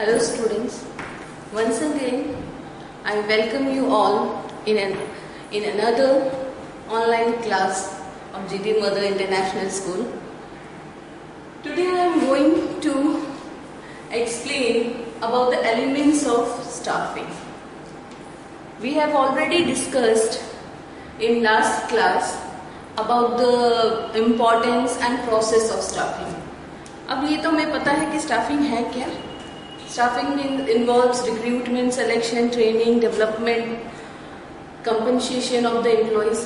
Hello students, once again I welcome you all in another online class of GT Mother International School. Today I am going to explain about the elements of staffing. We have already discussed in last class about the importance and process of staffing. अब ये तो हमें पता है कि staffing है क्या. Staffing involves recruitment, selection, training, development, compensation of the employees.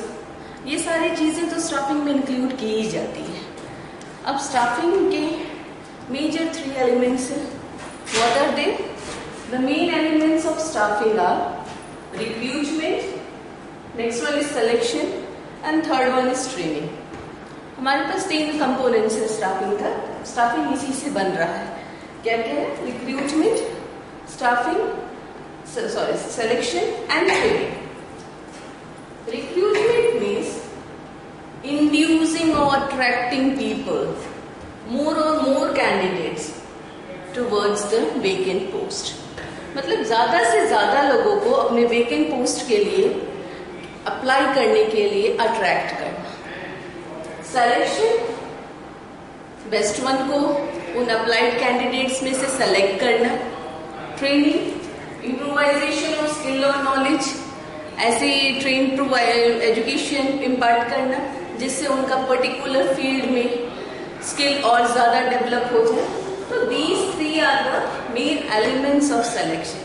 ये सारी चीजें तो staffing में include की ही जाती है. अब staffing के major 3 elements हैं. What are they? The main elements of staffing are recruitment, next one is selection, and third one is training. हमारे पास 3 components है staffing का. Staffing इसी से बन रहा है. क्या क्या है? Recruitment, selection and training. Recruitment means inducing or attracting people, more candidates towards the vacant post. मतलब ज्यादा से ज्यादा लोगों को अपने vacant post के लिए अप्लाई करने के लिए अट्रैक्ट करना. Selection, बेस्ट वन को उन अप्लाइड कैंडिडेट्स में से सेलेक्ट करना. ट्रेनिंग, इम्प्रोवाइजेशन और स्किल और नॉलेज, ऐसे ट्रेन एजुकेशन इम्पार्ट करना जिससे उनका पर्टिकुलर फील्ड में स्किल और ज्यादा डेवलप हो जाए. तो these 3 are the main elements of selection.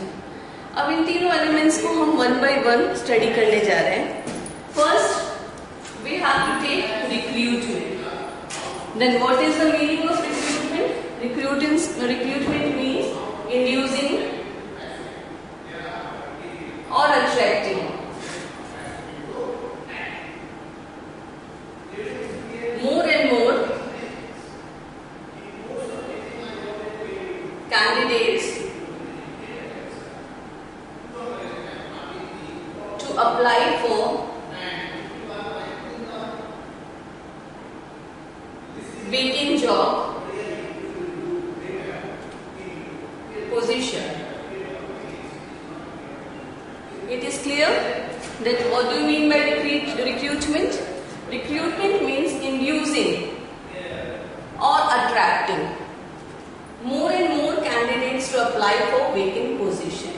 अब इन तीनों एलिमेंट्स को हम 1 by 1 स्टडी करने जा रहे हैं. First we have to take recruitment. Then what is the meaning of recruitment? Recruitment means inducing or attracting more and more candidates to apply for vacant job position. It is clear that what do you mean by recruitment? Recruitment means inducing or attracting more and more candidates to apply for vacant position.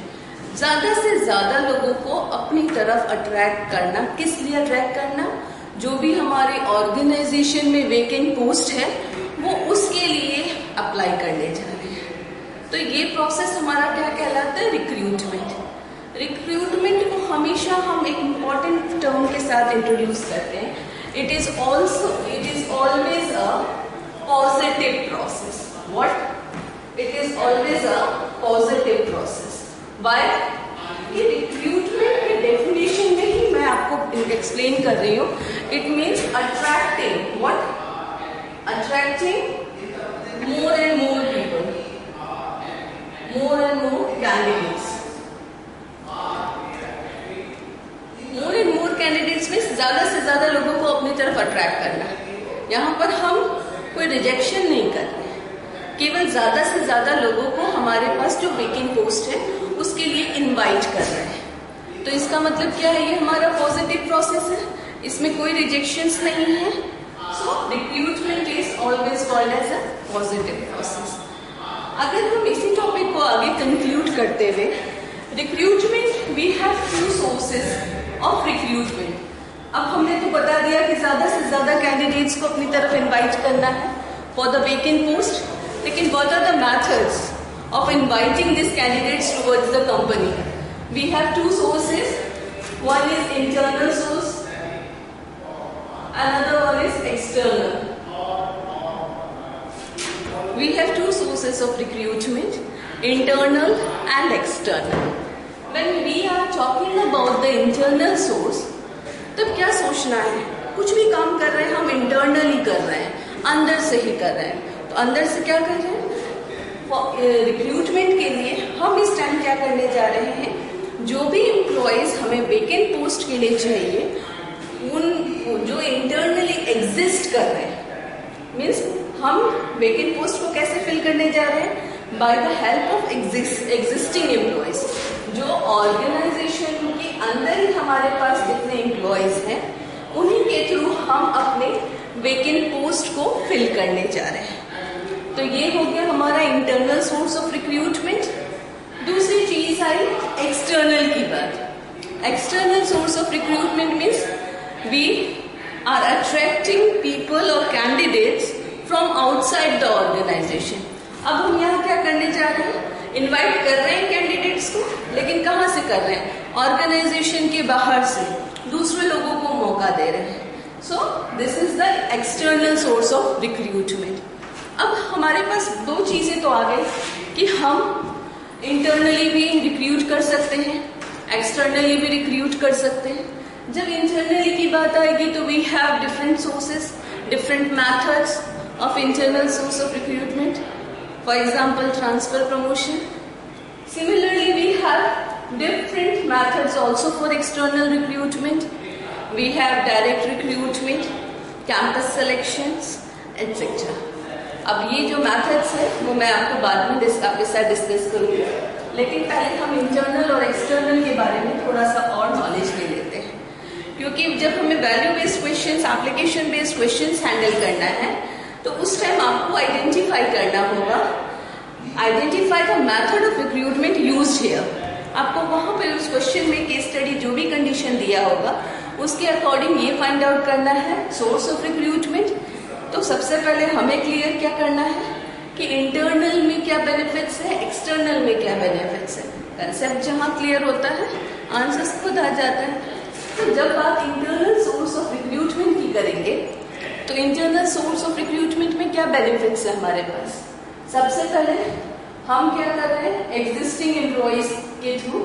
ज्यादा से ज्यादा लोगों को अपनी तरफ attract करना. किस लिए अट्रैक्ट करना? जो भी हमारे ऑर्गेनाइजेशन में वेकेंट पोस्ट है वो उसके लिए अप्लाई करने जा रहे हैं. तो ये प्रोसेस हमारा क्या कहलाता है? रिक्रूटमेंट. रिक्रूटमेंट को हमेशा हम एक इम्पॉर्टेंट टर्म के साथ इंट्रोड्यूस करते हैं. It is always a positive process. What? It is always a positive process. Why? ये रिक्रूटमेंट के डेफिनेशन में ही मैं आपको एक्सप्लेन कर रही हूँ. It means attracting. What? Attracting more and more people, more and more candidates. More and more candidates में ज्यादा से ज्यादा लोगों को अपनी तरफ अट्रैक्ट करना. यहाँ पर हम कोई रिजेक्शन नहीं कर रहे, केवल ज्यादा से ज्यादा लोगों को हमारे पास जो वेकेंट पोस्ट है उसके लिए इनवाइट कर रहे हैं. तो इसका मतलब क्या है? ये हमारा पॉजिटिव प्रोसेस है, इसमें कोई रिजेक्शंस नहीं है. So recruitment is always called as a positive process. अगर हम इसी टॉपिक को आगे कंक्लूड करते हुए, recruitment we have 2 sources of recruitment. अब हमने तो बता दिया कि ज्यादा से ज्यादा कैंडिडेट्स को अपनी तरफ इन्वाइट करना है फॉर द वेकेंट पोस्ट. लेकिन what are the methods of inviting these candidates towards the company? We have 2 sources. One is internal source, another one is external. We have 2 sources of recruitment, internal and external. When we are talking about the internal source, तब क्या सोचना है? कुछ भी काम कर रहे हैं हम इंटरनली कर रहे हैं, अंदर से ही कर रहे हैं. तो अंदर से क्या कर रहे हैं? रिक्रूटमेंट के लिए हम इस टाइम क्या करने जा रहे हैं? जो भी एम्प्लॉयज हमें वेकेंट पोस्ट के लिए चाहिए, उन जो इंटरनली एग्जिस्ट कर रहे हैं, मीन्स हम वेकेंट पोस्ट को कैसे फिल करने जा रहे हैं? By the help of existing employees. जो ऑर्गेनाइजेशन के अंदर ही हमारे पास जितने एम्प्लॉयज हैं उन्हीं के थ्रू हम अपने वेकेंट पोस्ट को फिल करने जा रहे हैं। तो ये हो गया हमारा इंटरनल सोर्स ऑफ रिक्रूटमेंट। दूसरी चीज आई एक्सटर्नल की बात। External source of recruitment means we are attracting people और candidates from outside the organisation. अब हम यहाँ क्या करने जा रहे हैं, इनवाइट कर रहे हैं कैंडिडेट्स को, लेकिन कहाँ से कर रहे हैं, ऑर्गेनाइजेशन के बाहर से दूसरे लोगों को मौका दे रहे हैं। So this is the external source of recruitment. अब हमारे पास दो चीजें तो आ गई कि हम इंटरनली भी रिक्रूट कर सकते हैं, एक्सटर्नली भी रिक्रूट कर सकते हैं। जब इंटरनली की बात आएगी तो we have different sources, different methods of internal source of recruitment. For example, transfer promotion. Similarly, we have different methods also for external recruitment. We have direct recruitment, campus selections, etc. अब ये जो methods है वो मैं आपको बाद में आपके साथ डिस्कस करूँगी, लेकिन पहले हम इंटरनल और एक्सटर्नल के बारे में थोड़ा सा और नॉलेज ले लेते हैं, क्योंकि जब हमें value based questions, application based questions handle करना है तो उस टाइम आपको आइडेंटिफाई करना होगा, identify the method of recruitment used here. आपको वहां पे उस क्वेश्चन में केस स्टडी जो भी कंडीशन दिया होगा उसके अकॉर्डिंग ये फाइंड आउट करना है सोर्स ऑफ रिक्रूटमेंट। तो सबसे पहले हमें क्लियर क्या करना है कि इंटरनल में क्या बेनिफिट्स है, एक्सटर्नल में क्या बेनिफिट्स है। कंसेप्ट जहां क्लियर होता है आंसर्स खुद आ जाता है। तो जब बात इंटरनल सोर्स ऑफ रिक्रूटमेंट की करेंगे तो इंटरनल सोर्स ऑफ रिक्रूटमेंट में क्या बेनिफिट्स है हमारे पास। सबसे पहले हम क्या कर रहे हैं, एग्जिस्टिंग एम्प्लॉयज के थ्रू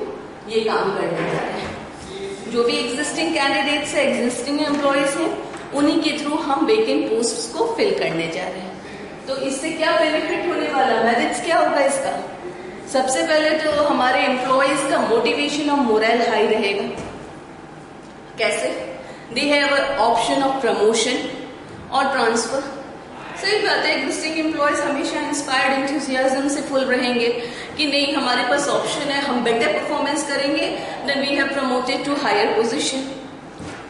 ये काम करने जा रहे हैं। जो भी एग्जिस्टिंग कैंडिडेट्स है, एग्जिस्टिंग एम्प्लॉयज हैं, उन्हीं के थ्रू हम वेकेंट पोस्ट्स को फिल करने जा रहे हैं। तो इससे क्या बेनिफिट होने वाला, मेरिट्स क्या होगा इसका। सबसे पहले तो हमारे एम्प्लॉयज का मोटिवेशन और मोरल हाई रहेगा। कैसे, they have option of promotion और ट्रांसफर। सही बात है, एग्जिस्टिंग एम्प्लॉयज हमेशा इंस्पायर्ड, एंथुसियाज्म से फुल रहेंगे कि नहीं हमारे पास ऑप्शन है, हम बेटर परफॉर्मेंस करेंगे, then we have promoted to higher position.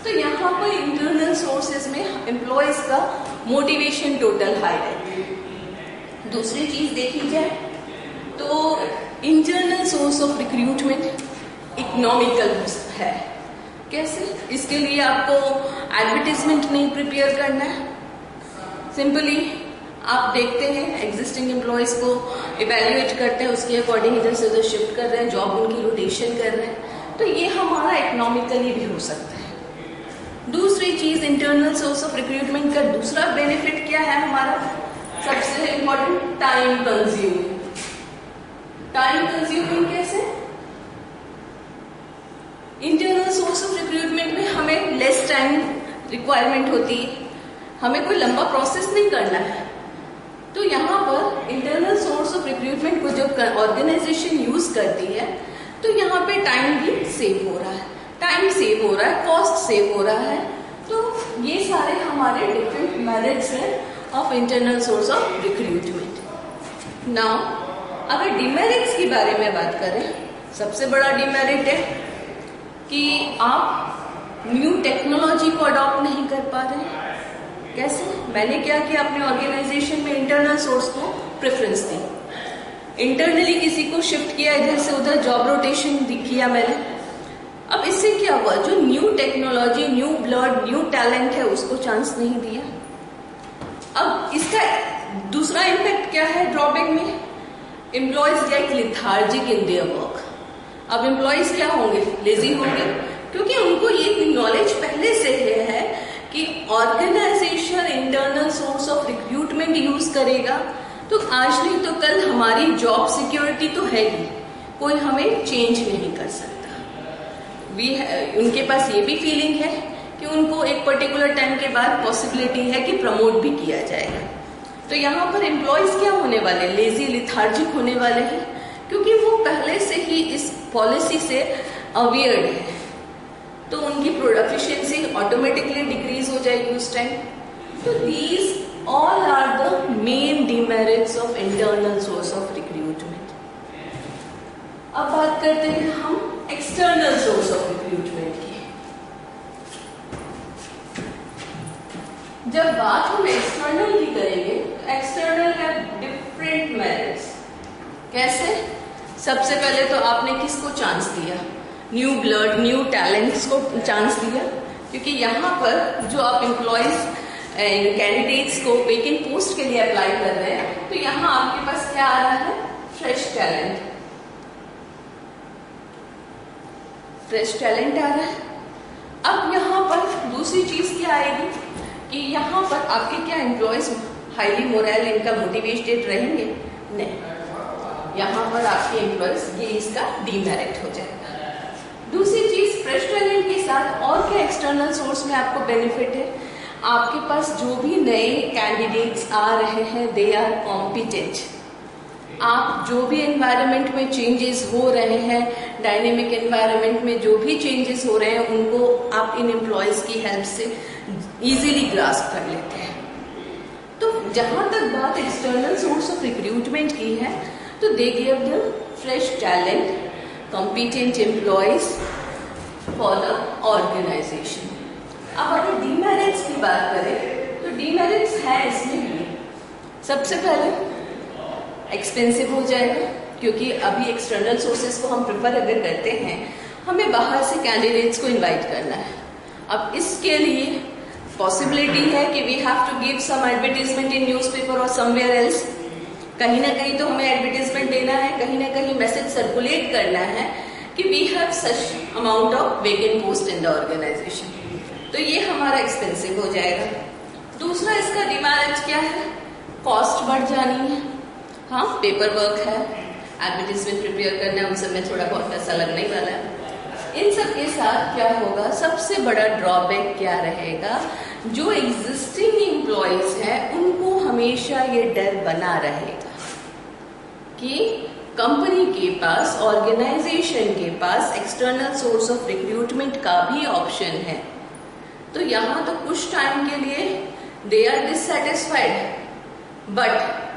तो यहाँ पर इंटरनल सोर्सेज में एम्प्लॉयज का मोटिवेशन टोटल हाई है। दूसरी चीज देखी जाए तो internal source of recruitment economical है। कैसे, इसके लिए आपको एडवर्टीजमेंट नहीं प्रिपेयर करना है। सिंपली आप देखते हैं एग्जिस्टिंग एम्प्लॉयज को इवेल्युएट करते हैं, उसके अकॉर्डिंग इधर से उधर शिफ्ट कर रहे हैं, जॉब उनकी रोटेशन कर रहे हैं, तो ये हमारा इकोनॉमिकली भी हो सकता है। दूसरी चीज इंटरनल सोर्स ऑफ रिक्रूटमेंट का दूसरा बेनिफिट क्या है हमारा, सबसे important time consuming. Time consuming कैसे, इंटरनल सोर्स ऑफ रिक्रूटमेंट में हमें लेस टाइम रिक्वायरमेंट होती है, हमें कोई लंबा प्रोसेस नहीं करना है। तो यहाँ पर इंटरनल सोर्स ऑफ रिक्रूटमेंट को जब ऑर्गेनाइजेशन यूज करती है तो यहाँ पे टाइम भी सेव हो रहा है, टाइम सेव हो रहा है, कॉस्ट सेव हो रहा है। तो ये सारे हमारे डिफरेंट मेरिट्स हैं of internal source of recruitment. Now अगर डिमेरिट्स के बारे में बात करें, सबसे बड़ा डिमेरिट है कि आप न्यू टेक्नोलॉजी को अडॉप्ट नहीं कर पा रहे हैं। कैसे, मैंने क्या किया, अपने ऑर्गेनाइजेशन में इंटरनल सोर्स को प्रेफरेंस दी, इंटरनली किसी को शिफ्ट किया, इधर से उधर जॉब रोटेशन किया मैंने। अब इससे क्या हुआ, जो new technology, new blood, new talent है उसको चांस नहीं दिया। अब इसका दूसरा इम्पैक्ट क्या है ड्रॉबैक में, employees get lethargic in their work. अब एम्प्लॉयज क्या होंगे, लेजी होंगे, क्योंकि उनको ये नॉलेज पहले से है कि organisation internal source of recruitment use करेगा तो आज नहीं तो कल हमारी जॉब सिक्योरिटी तो है ही, कोई हमें चेंज नहीं कर सकता। उनके पास ये भी फीलिंग है कि उनको एक पर्टिकुलर टाइम के बाद पॉसिबिलिटी है कि प्रमोट भी किया जाएगा। तो यहाँ पर एम्प्लॉयज क्या होने वाले, लेजी, लिथार्जिक होने वाले हैं, क्योंकि वो पहले से ही इस पॉलिसी से अवेयर है। तो उनकी प्रोडक्टिविटी ऑटोमेटिकली डिक्रीज हो जाएगी उस टाइम। तो these all are the main demerits of internal source of recruitment. अब बात करते हैं हम एक्सटर्नल सोर्स ऑफ रिक्रूटमेंट की। जब बात हम एक्सटर्नल की करेंगे, एक्सटर्नल है डिफरेंट मेरिट्स। कैसे? सबसे पहले तो आपने किसको चांस दिया? न्यू ब्लड, न्यू टैलेंट्स को चांस दिया, क्योंकि यहाँ पर जो आप एम्प्लॉयज कैंडिडेट्स को वेकेंट पोस्ट के लिए अप्लाई कर रहे हैं, तो यहाँ आपके पास क्या आ रहा है? Fresh talent. फ्रेश टैलेंट आ रहा है। अब यहाँ पर दूसरी चीज क्या आएगी कि यहाँ पर आपके क्या एम्प्लॉयज हाईली मोरल, इनका मोटिवेटेड रहेंगे? नहीं, यहाँ पर आपके एम्प्लॉयज ये इसका डीमेरिट हो जाएगा। दूसरी चीज, फ्रेश टैलेंट के साथ और क्या एक्सटर्नल सोर्स में आपको बेनिफिट है? आपके पास जो भी नए कैंडिडेट्स आ रहे हैं, दे आर कॉम्पिटेंट। आप जो भी एनवायरनमेंट में चेंजेस हो रहे हैं, डायनेमिक एनवायरनमेंट में जो भी चेंजेस हो रहे हैं, उनको आप इन एम्प्लॉयज की हेल्प से इजीली ग्रास्प कर लेते हैं। तो जहां तक बात एक्सटर्नल सोर्स ऑफ रिक्रूटमेंट की है, तो they give the fresh talent, competent employees for the organisation. अब अगर डीमेरिट्स की बात करें, तो डीमेरिट्स है इसमें भी। सबसे पहले एक्सपेंसिव हो जाएगा, क्योंकि अभी एक्सटर्नल सोर्सेज को हम प्रेफर अगर करते हैं, हमें बाहर से कैंडिडेट्स को इनवाइट करना है। अब इसके लिए पॉसिबिलिटी है कि we have to give some advertisement in newspaper और समवेयर एल्स। कहीं ना कहीं तो हमें एडवर्टीजमेंट देना है, कहीं ना कहीं मैसेज सर्कुलेट करना है कि we have such amount of vacant post in the organisation. तो ये हमारा एक्सपेंसिव हो जाएगा। दूसरा इसका डिमेरिट क्या है? कॉस्ट बढ़ जानी है। हाँ, पेपर वर्क है, एडवर्टीजमेंट प्रिपेयर करना है, उन सब में थोड़ा बहुत पैसा लगने ही वाला है। इन सब के साथ क्या होगा? सबसे बड़ा ड्रॉबैक क्या रहेगा? जो एग्जिस्टिंग एम्प्लॉयज हैं, उनको हमेशा ये डर बना रहेगा कि कंपनी के पास, ऑर्गेनाइजेशन के पास एक्सटर्नल सोर्स ऑफ रिक्रूटमेंट का भी ऑप्शन है। तो यहाँ तो कुछ टाइम के लिए they are dissatisfied, but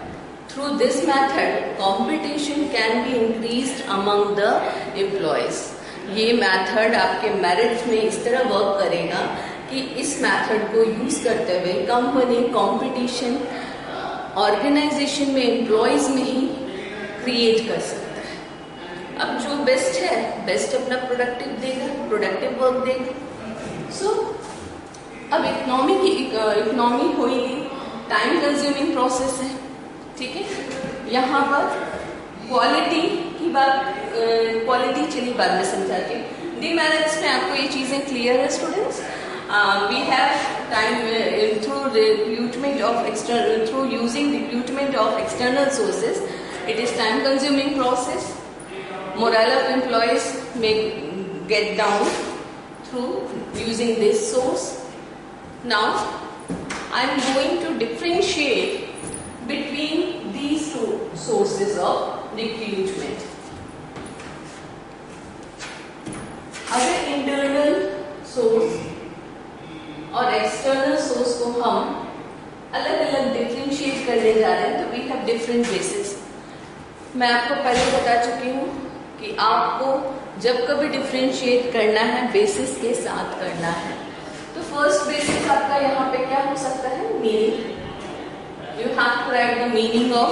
through this method competition can be increased among the employees। ये मेथड आपके मेरिट में इस तरह वर्क करेगा कि इस मेथड को यूज करते हुए कंपनी कंपटीशन ऑर्गेनाइजेशन में, एम्प्लॉयज में ही क्रिएट कर सकता है। अब जो बेस्ट है, बेस्ट अपना प्रोडक्टिव वर्क देगा। सो अब इकोनॉमी हुई, टाइम कंज्यूमिंग प्रोसेस है, ठीक है। यहाँ पर क्वालिटी की बात, क्वालिटी चलिए बाद में समझाती हूँ। डीमेरिट्स में आपको ये चीजें क्लियर है students? We have time through recruitment of external, through using recruitment of external sources, it is time consuming process. Moral of employees may get down through using this source. Now I am going to differentiate between these two sources of recruitment. अगर internal source और external source को हम अलग अलग differentiate करने जा रहे हैं, तो वी हैव डिफरेंट बेसिस। मैं आपको पहले बता चुकी हूँ कि आपको जब कभी डिफरेंशिएट करना है, बेसिस के साथ करना है। तो फर्स्ट बेसिस आपका यहाँ पे क्या हो सकता है? Meaning. You have to write the meaning of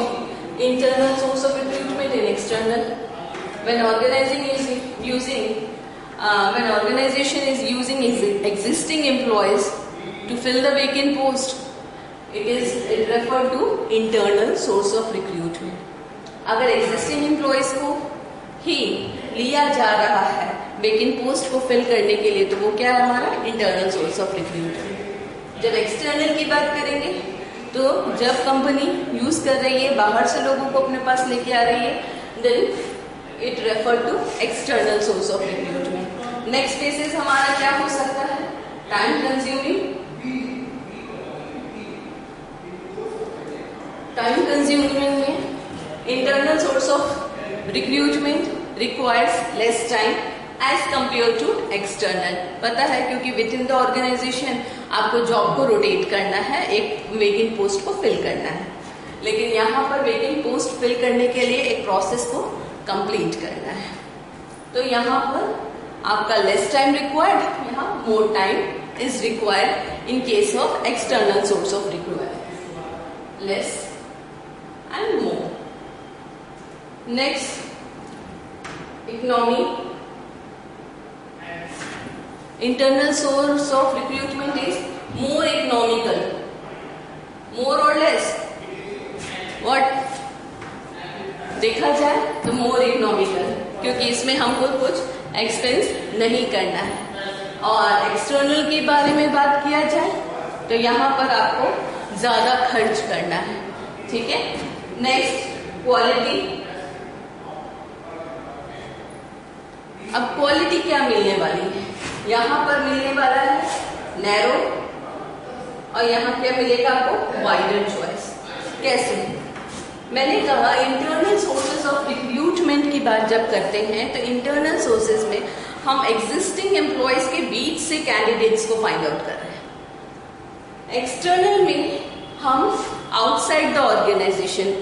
internal source of recruitment and external. When organization is using existing employees to fill the vacant post, it referred to internal source of recruitment. अगर existing employees को ही लिया जा रहा है vacant post को fill करने के लिए, तो वो क्या है हमारा? internal source of recruitment। जब external की बात करेंगे, तो जब कंपनी यूज कर रही है, बाहर से लोगों को अपने पास लेके आ रही है, then it refer to external source of recruitment. Next basis हमारा क्या हो सकता है? Time consuming. टाइम कंज्यूमिंग में internal source of recruitment requires less time as compare to external. पता है, क्योंकि विद इन द ऑर्गेनाइजेशन आपको जॉब को रोटेट करना है, एक वेकेंट पोस्ट को फिल करना है। लेकिन यहाँ पर वेकेंट पोस्ट फिल करने के लिए एक प्रोसेस को कंप्लीट करना है। तो यहाँ पर आपका लेस टाइम रिक्वायर्ड, यहाँ more time is required in case of external source of requirement, less and more. Next, economy. Internal source of recruitment is more economical, more or less, what देखा जाए तो more economical, क्योंकि इसमें हमको कुछ expense नहीं करना है। और एक्सटर्नल के बारे में बात किया जाए तो यहाँ पर आपको ज्यादा खर्च करना है, ठीक है। Next, quality. अब क्वालिटी क्या मिलने वाली है, यहाँ पर मिलने वाला है नैरो, और यहाँ क्या मिलेगा आपको, वाइडर चॉइस। कैसे, मैंने कहा इंटरनल सोर्सेज ऑफ रिक्रूटमेंट की बात जब करते हैं तो इंटरनल सोर्सेज में हम एग्जिस्टिंग एम्प्लॉयज के बीच से कैंडिडेट्स को फाइंड आउट कर रहे हैं। एक्सटर्नल में हम आउटसाइड द ऑर्गेनाइजेशन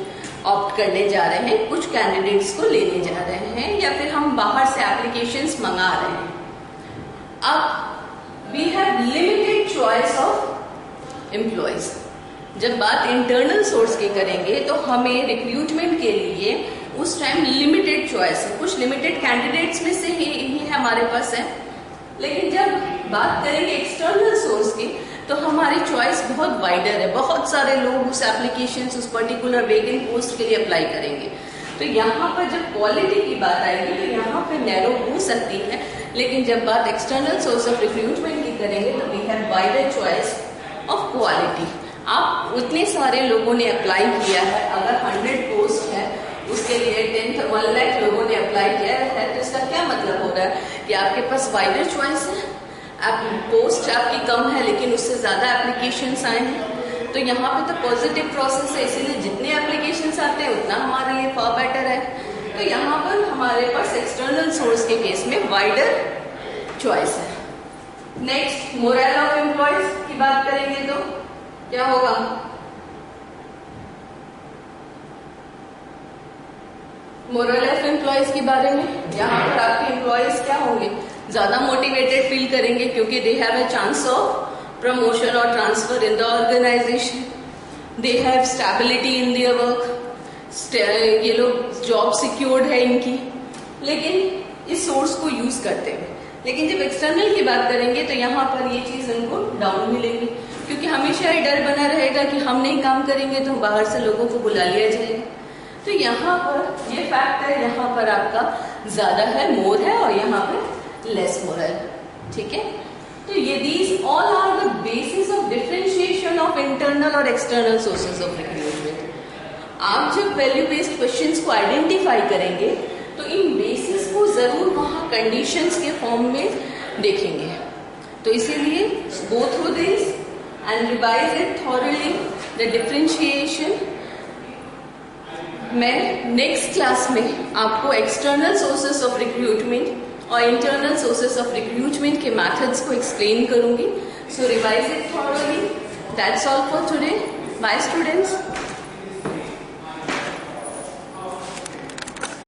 ऑप्ट करने जा रहे हैं, कुछ कैंडिडेट्स को लेने जा रहे हैं, या फिर हम बाहर से एप्लीकेशंस मंगा रहे हैं। अब we have limited choice of employees. जब बात इंटरनल सोर्स की करेंगे तो हमें रिक्रूटमेंट के लिए उस टाइम लिमिटेड चॉइस है, कुछ लिमिटेड कैंडिडेट्स में से ही हमारे पास है। लेकिन जब बात करेंगे एक्सटर्नल सोर्स की तो हमारी चॉइस बहुत वाइडर है, बहुत सारे लोग उस एप्लीकेशन, उस पर्टिकुलर वेकेंट पोस्ट के लिए अप्लाई करेंगे। तो यहाँ पर जब क्वालिटी की बात आएगी तो यहाँ पे नैरो हो सकती है, लेकिन जब बात एक्सटर्नल सोर्स ऑफ रिक्रूटमेंट की करेंगे तो we have wider choice of quality. आप उतने सारे लोगों ने अप्लाई किया है, अगर 100 पोस्ट है उसके लिए 1 लाख लोगों ने अप्लाई किया है, तो इसका क्या मतलब हो रहा है कि आपके पास वाइडर चॉइस है। पोस्ट आपकी कम है लेकिन उससे ज्यादा एप्लीकेशंस आए हैं, तो यहाँ पे तो पॉजिटिव प्रोसेस है, इसीलिए जितने एप्लीकेशंस आते हैं उतना हमारे लिए फॉर बेटर है। तो यहाँ पर हमारे पास एक्सटर्नल सोर्स के केस में वाइडर चॉइस है। नेक्स्ट, मोरल ऑफ एम्प्लॉयज की बात करेंगे तो क्या होगा, मोरल ऑफ एम्प्लॉयज के बारे में यहाँ पर आपके एम्प्लॉयज क्या होंगे, ज्यादा मोटिवेटेड फील करेंगे क्योंकि they have a chance of promotion और transfer in the organization, they have stability in their work, ये लोग जॉब सिक्योर्ड है इनकी, लेकिन इस सोर्स को यूज करते हैं। लेकिन जब एक्सटर्नल की बात करेंगे तो यहाँ पर ये चीज उनको डाउन मिलेगी, क्योंकि हमेशा ये डर बना रहेगा कि हम नहीं काम करेंगे तो बाहर से लोगों को बुला लिया जाएगा। तो यहाँ पर ये फैक्टर यहाँ पर आपका ज्यादा है, मोर है, और यहाँ पर लेस मोर है, ठीक है। तो ये these all are the basis of differentiation of internal और एक्सटर्नल सोर्सेज ऑफ रिक्रूटमेंट। आप जब वैल्यू बेस्ड क्वेश्चंस को आइडेंटिफाई करेंगे तो इन बेसिस को जरूर वहां कंडीशंस के फॉर्म में देखेंगे। तो इसीलिए go through this and revise it thoroughly the differentiation. मैं नेक्स्ट क्लास में आपको एक्सटर्नल सोर्सेस ऑफ रिक्रूटमेंट और इंटरनल सोर्सेस ऑफ रिक्रूटमेंट के मेथड्स को एक्सप्लेन करूंगी। So revise it thoroughly. That's all for today. Bye students.